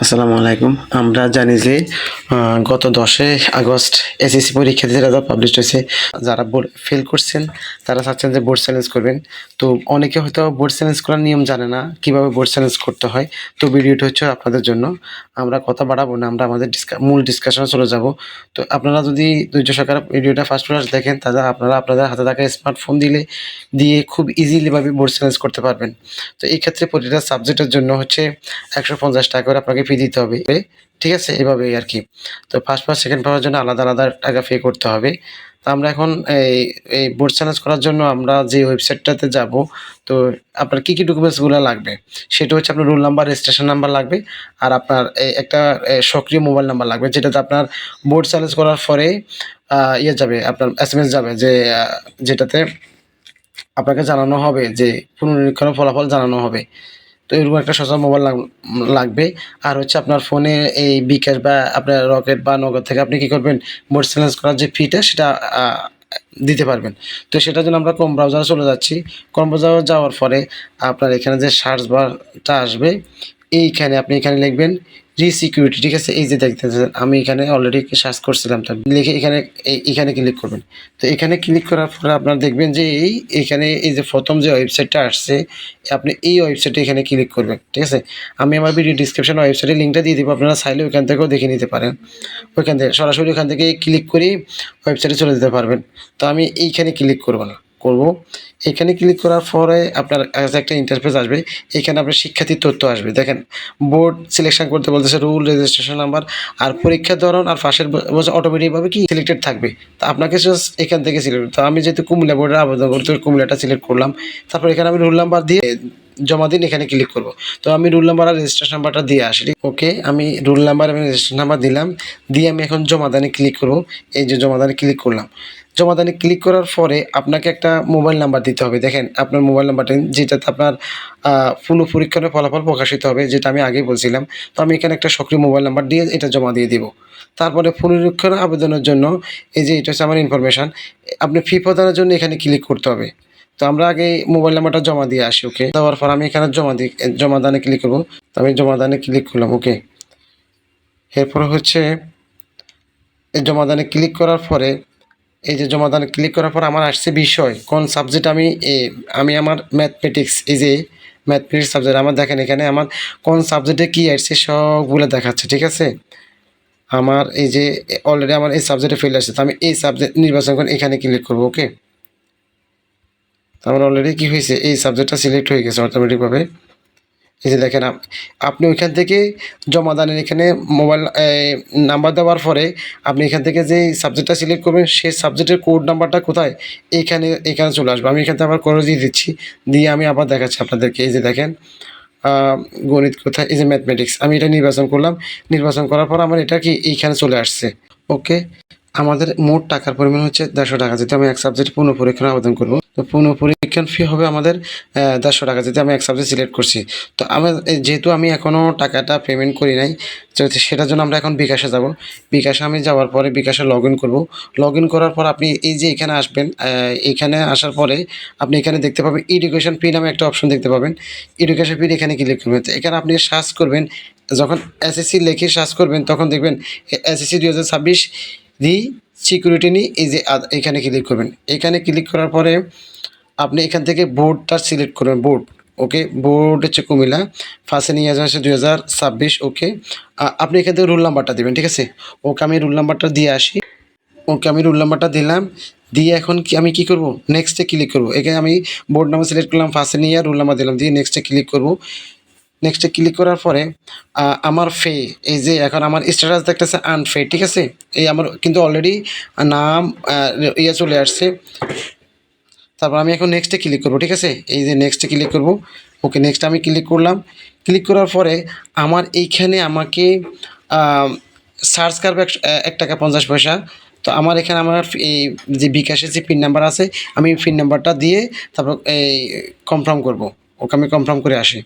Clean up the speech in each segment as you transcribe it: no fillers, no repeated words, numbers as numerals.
আসসালামু আলাইকুম। আমরা জানি যে গত 10 আগস্ট এসএসসি পরীক্ষাতে রেজাল্ট পাবলিশ হয়েছে। যারা বোর্ড ফেল করছেন তারা চাচ্ছেন যে বোর্ড চ্যালেঞ্জ করবেন। তো অনেকে হয়তো বোর্ড চ্যালেঞ্জ করার নিয়ম জানে না, কিভাবে বোর্ড চ্যালেঞ্জ করতে হয়। তো ভিডিওটা হচ্ছে আপনাদের জন্য। আমরা কথা বাড়াবো না, আমরা আমাদের মূল ডিসকাশনে চলে যাব। তো আপনারা যদি ধৈর্য সহকারে ভিডিওটা ফার্স্ট দেখেন, তাহলে আপনারা আপনাদের হাতে থাকা স্মার্টফোন দিয়ে খুব ইজিলি ভাবে বোর্ড চ্যালেঞ্জ করতে পারবেন। তো এই ক্ষেত্রে প্রতিটা সাবজেক্টের জন্য হচ্ছে ৳১৫০ করে আপনাকে ফি দিতে হবে। ঠিক আছে? এভাবেই আরকি। তো ফার্স্ট পাওয়ার, সেকেন্ড পাওয়ার জন্য আলাদা টাকা পে করতে হবে। তো আমরা এখন এই বোর্ড চ্যালেঞ্জ করার জন্য আমরা যে ওয়েবসাইটটাতে যাবো, তো আপনার কি ডকুমেন্টসগুলা লাগবে? সেটা হচ্ছে আপনার রোল নাম্বার, রেজিস্ট্রেশন নাম্বার লাগবে। আর আপনার একটা সক্রিয় মোবাইল নাম্বার লাগবে, যেটাতে আপনার বোর্ড চ্যালেঞ্জ করার পরে ইয়ে যাবে, আপনার এসএমএস যাবে যে যেটাতে আপনাকে জানানো হবে যে পুনর্নিরীক্ষণের ফলাফল জানানো হবে। তো এরকম একটা সচল মোবাইল লাগবে। আর হচ্ছে আপনার ফোনে এই বিকাশ বা আপনার রকেট বা নগদ থেকে আপনি কি করবেন, বোর্ড চ্যালেঞ্জ করার যে ফিটা সেটা আ দিতে পারবেন। তো সেটার জন্য আমরা ক্রোম ব্রাউজারে চলে যাচ্ছি। ক্রোম ব্রাউজারে যাওয়ার পরে আপনার এখানে যে সার্চ বারটা আসবে, এইখানে আপনি এখানে লিখবেন রিসিকিউরিটি, ঠিক আছে? এই যে দেখতেছেন আমি এখানে অলরেডি সার্চ করছিলাম, তো লিখে এখানে ক্লিক করবেন। তো এখানে ক্লিক করার পরে আপনারা দেখবেন যে এখানে এই যে প্রথম যে ওয়েবসাইটটা আসছে, আপনি এই ওয়েবসাইটে এখানে ক্লিক করবেন, ঠিক আছে? আমি আমার ভিডিও ডিসক্রিপশনে ওয়েবসাইটের লিঙ্কটা দিয়ে দিব, আপনারা চাইলে ওইখান থেকেও দেখে নিতে পারেন। ওইখান থেকে সরাসরি ওখান থেকে ক্লিক করেই ওয়েবসাইটে চলে যেতে পারবেন। তো আমি এইখানে ক্লিক করব। এখানে ক্লিক করার পরে আপনার কাছে একটা ইন্টারফেস আসবে। এখানে আপনার শিক্ষার্থীর তথ্য আসবে। দেখেন, বোর্ড সিলেকশন করতে বলতেছে, রুল, রেজিস্ট্রেশন নাম্বার আর পরীক্ষার ধরন আর পাশের বছর অটোমেটিকভাবে কি সিলেক্টেড থাকবে। তো আপনাকে জাস্ট এখান থেকে সিলেক্ট, তো আমি যেহেতু কুমিল্লা বোর্ডের আবেদন করি, তো কুমিল্লাটা সিলেক্ট করলাম। তারপর এখানে আমি রোল নাম্বার দিয়ে জমা দিন, এখানে ক্লিক করব। তো আমি রোল নাম্বার আর রেজিস্ট্রেশন নাম্বারটা দিয়ে আসি। ওকে, আমি রোল নাম্বার এবং রেজিস্ট্রেশন নাম্বার দিলাম, দিয়ে আমি এখন জমাদানে ক্লিক করব। এই যে জমাদানে ক্লিক করলাম। জমাদানে ক্লিক করার পরে আপনাকে একটা মোবাইল নাম্বার দিতে হবে। দেখেন, আপনার মোবাইল নাম্বারটা যেটাতে আপনার পুনঃপরীক্ষণের ফলাফল প্রকাশিত হবে, যেটা আমি আগেই বলছিলাম। তো আমি এখানে একটা সক্রিয় মোবাইল নাম্বার দিয়ে এটা জমা দিয়ে দিব। তারপরে পুনরীক্ষণ আবেদনের জন্য এই যে এটা হচ্ছে আমার ইনফরমেশান। আপনি ফি প্রদানের জন্য এখানে ক্লিক করতে হবে। তো আমরা আগে মোবাইল নাম্বারটা জমা দিয়ে আসি। ওকে, দেওয়ার পর আমি এখানে জমাদানে ক্লিক করব। তো আমি জমাদানে ক্লিক করলাম। ওকে, এরপর হচ্ছে এই জমাদানে ক্লিক করার পরে এই যে জমাদানে ক্লিক করার পর আমার আসছে বিষয়, কোন সাবজেক্ট আমি আমার ম্যাথমেটিক্স, এই যে ম্যাথমেটিক্স সাবজেক্ট আমার, দেখেন এখানে আমার কোন সাবজেক্টে কী আসছে সবগুলো দেখাচ্ছে, ঠিক আছে? আমার এই যে অলরেডি আমার এই সাবজেক্টে ফেল আসছে, তো আমি এই সাবজেক্ট নির্বাচন করে এখানে ক্লিক করব। ওকে, তো আমার অলরেডি কী হয়েছে, এই সাবজেক্টটা সিলেক্ট হয়ে গেছে অটোমেটিকভাবে। এই যে দেখেন, আপনি ওইখান থেকে জমা দেন, এখানে মোবাইল নাম্বার দেওয়ার পরে আপনি এখান থেকে যেই সাবজেক্টটা সিলেক্ট করবেন সেই সাবজেক্টের কোড নাম্বারটা কোথায়, এখানে চলে আসবে। আমি এখান থেকে আবার করে দিয়ে দিচ্ছি, দিয়ে আমি আবার দেখাচ্ছি আপনাদেরকে। এই যে দেখেন, গণিত কোথায়, এই যে ম্যাথমেটিক্স, আমি এটা নির্বাচন করলাম। নির্বাচন করার পর আমার এটা কি এইখানে চলে আসছে। ওকে, আমাদের মোট টাকার পরিমাণ হচ্ছে ৳১৫০ যেহেতু আমি এক সাবজেক্ট পুনঃপরীক্ষণে আবেদন করব। তো পুনঃপরীক্ষণ ফি হবে আমাদের ৳১৫০ যেহেতু আমি এক সাবজেক্ট সিলেক্ট করছি। তো যেহেতু আমি এখনও টাকাটা পেমেন্ট করি নাই, তো সেটার জন্য আমরা এখন বিকাশে যাব। বিকাশে আমি যাওয়ার পরে বিকাশে লগ ইন করব। লগ ইন করার পর আপনি এই যে এখানে আসবেন, এখানে আসার পরে আপনি এখানে দেখতে পাবেন এডুকেশন ফি নামে একটা অপশন দেখতে পাবেন। এডুকেশন ফি এখানে ক্লিক করবেন। তো এখানে আপনি সার্চ করবেন, যখন এসএসসি লিখে সার্চ করবেন তখন দেখবেন এসএসসি ২০২৬ সিকিউরিটি নিয়ে এই যে এখানে ক্লিক করবেন। এখানে ক্লিক করার পরে আপনি এখান থেকে বোর্ডটা সিলেক্ট করবেন, বোর্ড। ওকে, বোর্ড হচ্ছে কুমিল্লা, ফার্স্ট ইয়ার হচ্ছে ২০২৬। ওকে, আপনি এখান থেকে রোল নাম্বারটা দেবেন, ঠিক আছে? ওকে, আমি রোল নাম্বারটা দিয়ে আসি। ওকে, আমি রোল নাম্বারটা দিলাম, দিয়ে এখন আমি কী করব, নেক্সটে ক্লিক করব। এখানে আমি বোর্ড নাম্বার সিলেক্ট করলাম, ফার্স্ট ইয়ার রোল নাম্বার দিলাম, দিয়ে নেক্সটে ক্লিক করব। নেক্সটে ক্লিক করার পরে আমার এই যে এখন আমার স্ট্যাটাস দেখতেছে আনফেড, ঠিক আছে? এই আমার কিন্তু অলরেডি নাম চলে আসছে। তারপর আমি এখন নেক্সটে ক্লিক করব, ঠিক আছে? এই যে নেক্সটে ক্লিক করব। ওকে, নেক্সট আমি ক্লিক করলাম। ক্লিক করার পরে আমার এইখানে আমাকে সার্চ করবে ৳১.৫০। তো আমার এখানে আমার এই যে বিকাশের যে পিন নাম্বার আছে, আমি পিন নাম্বারটা দিয়ে তারপর কনফার্ম করব। ওকে, আমি কনফার্ম করে আসি।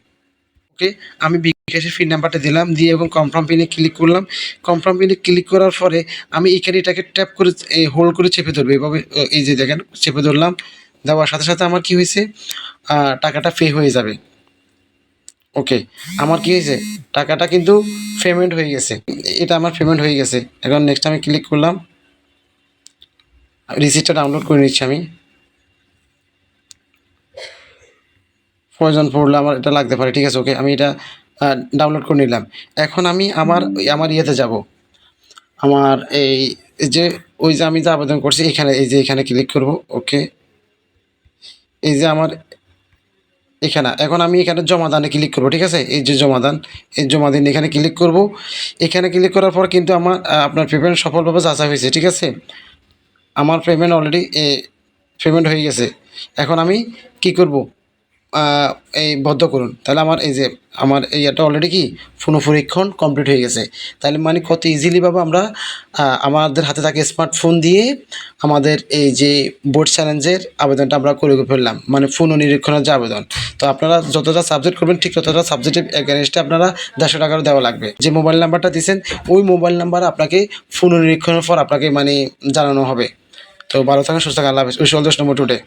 ওকে, আমি বিকাশের পিন নাম্বারটা দিলাম, দিয়ে এবং কনফার্ম পিনে ক্লিক করলাম। কনফার্ম পিনে ক্লিক করার পরে আমি এখানে এটাকে ট্যাপ করে হোল্ড করে চেপে ধরবো এভাবে। এই যে দেখেন, চেপে ধরলাম, দেওয়ার সাথে সাথে আমার কি হয়েছে, টাকাটা পে হয়ে যাবে। ওকে, আমার কি হয়েছে, টাকাটা কিন্তু পেমেন্ট হয়ে গেছে, এটা আমার পেমেন্ট হয়ে গেছে। এখন নেক্সট আমি ক্লিক করলাম, রিসিপ্টটা ডাউনলোড করে নিচ্ছি আমি, প্রয়োজন পড়লে আমার এটা লাগতে পারে, ঠিক আছে। ওকে, আমি এটা ডাউনলোড করে নিলাম। এখন আমি আমার ইয়েতে যাব, আমার এই যে ওই যে আমি যে আবেদন করছি এখানে, এই যে এখানে ক্লিক করব। ওকে, এই যে আমার এখানে, এখন আমি এখানে জমাদানে ক্লিক করব, ঠিক আছে। এই যে জমাদান, এই জমাদান এখানে ক্লিক করব। এখানে ক্লিক করার পর কিন্তু আমার আপনার পেমেন্ট সফলভাবে যাচাই হয়েছে, ঠিক আছে। আমার পেমেন্ট অলরেডি পেমেন্ট হয়ে গেছে। এখন আমি কি করব, এই বদ্ধ করুন, তাহলে আমার এই যে আমার এইটা অলরেডি কি পুনঃপরীক্ষণ কমপ্লিট হয়ে গেছে। তাহলে মানে কত ইজিলিভাবে আমরা আমাদের হাতে থাকে স্মার্টফোন দিয়ে আমাদের এই যে বোর্ড চ্যালেঞ্জের আবেদনটা আমরা করে ফেললাম, মানে পুনঃনিরীক্ষণের যে আবেদন। তো আপনারা যতটা সাবজেক্ট করবেন ঠিক ততটা সাবজেক্টের এগেনস্টে আপনারা 150 টাকা দেওয়া লাগবে। যে মোবাইল নাম্বারটা দিয়েছেন ওই মোবাইল নাম্বার আপনাকে পুনঃনিরীক্ষণের পর আপনাকে মানে জানানো হবে। তো ভালো থাকেন, সুস্থ থাকেন, আল্লাহ হাফেজ। Wish all the best number today.